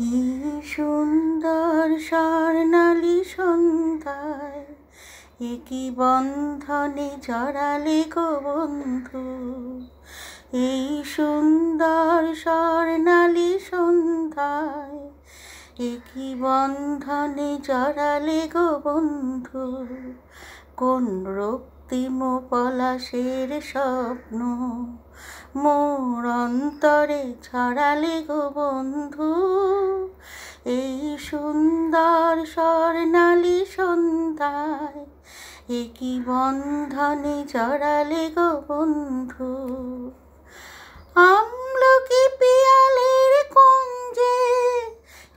এই সুন্দর স্বর্ণালী সন্ধ্যায় একই বন্ধনে জড়ালে গো বন্ধু। এই সুন্দর স্বর্ণালী সন্ধ্যায় একই বন্ধনে জড়ালে গো বন্ধু। কোন রক্তিম পলাশের স্বপ্ন মোর অন্তরে ছড়ালে গো বন্ধু। এই সুন্দর স্বর্ণালী সন্ধ্যায় একই বন্ধনে জড়ালে গো বন্ধু। আমলকি পিয়ালের কুঞ্জে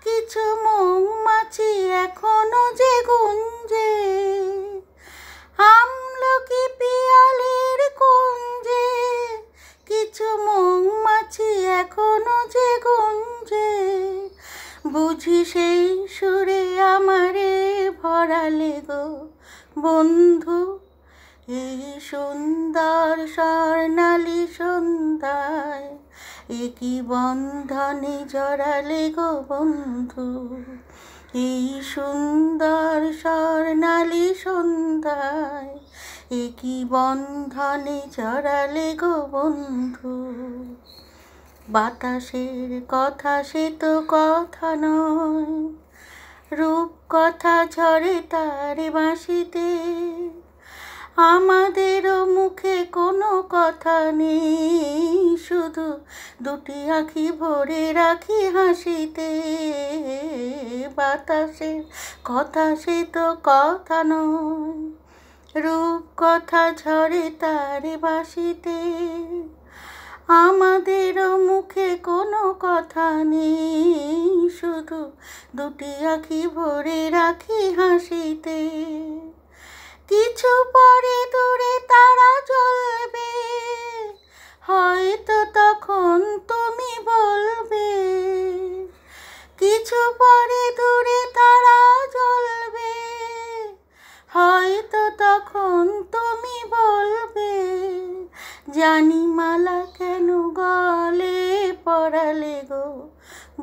কিছু মৌমাছি এখনো যে গুঞ্জে। আমলকি পিয়ালের কুঞ্জে কিছু মৌমাছি এখনো যে গুঞ্জে। বুঝি সেই সুরে আমারে ভরালে গো বন্ধু। এই সুন্দর স্বর্ণালী সন্ধ্যায় একই বন্ধনে জড়ালে গো বন্ধু। এই সুন্দর স্বর্ণালী সন্ধ্যায় একই বন্ধনে জড়ালে গো বন্ধু। বাতাসের কথা সে তো কথা নয়, রূপ কথা ঝরে তার বাঁশিতে। আমাদেরও মুখে কোনো কথা নেই, শুধু দুটি আঁখি ভরে রাখি হাসিতে। বাতাসের কথা সে তো কথা নয়, রূপ কথা ঝরে তার বাঁশিতে। আমাদেরও মুখে কোনো কথা নেই, শুধু দুটি আঁখি ভরে রাখি হাসিতে। কিছু পরে দূরে তারা জ্বলবে, হয়তো তখন তুমি বলবে। কিছু পরে দূরে তারা জ্বলবে, হয়তো তখন তুমি বলবে। জানি মালা কেন গলে পরালে গো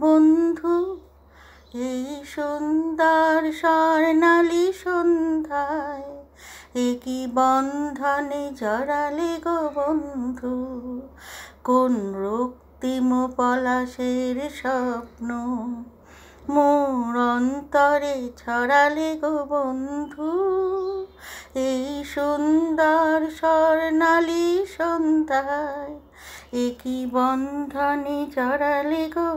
বন্ধু। এই সুন্দর স্বর্ণালী সন্ধ্যায় একই বন্ধনে জড়ালে গো বন্ধু। কোন রক্তিম পলাশের স্বপ্ন মোর অন্তরে ছড়ালে গো বন্ধু। এই সুন্দর স্বর্ণালী সন্ধ্যায় একই বন্ধনে জড়ালে গো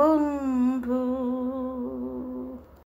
বন্ধু।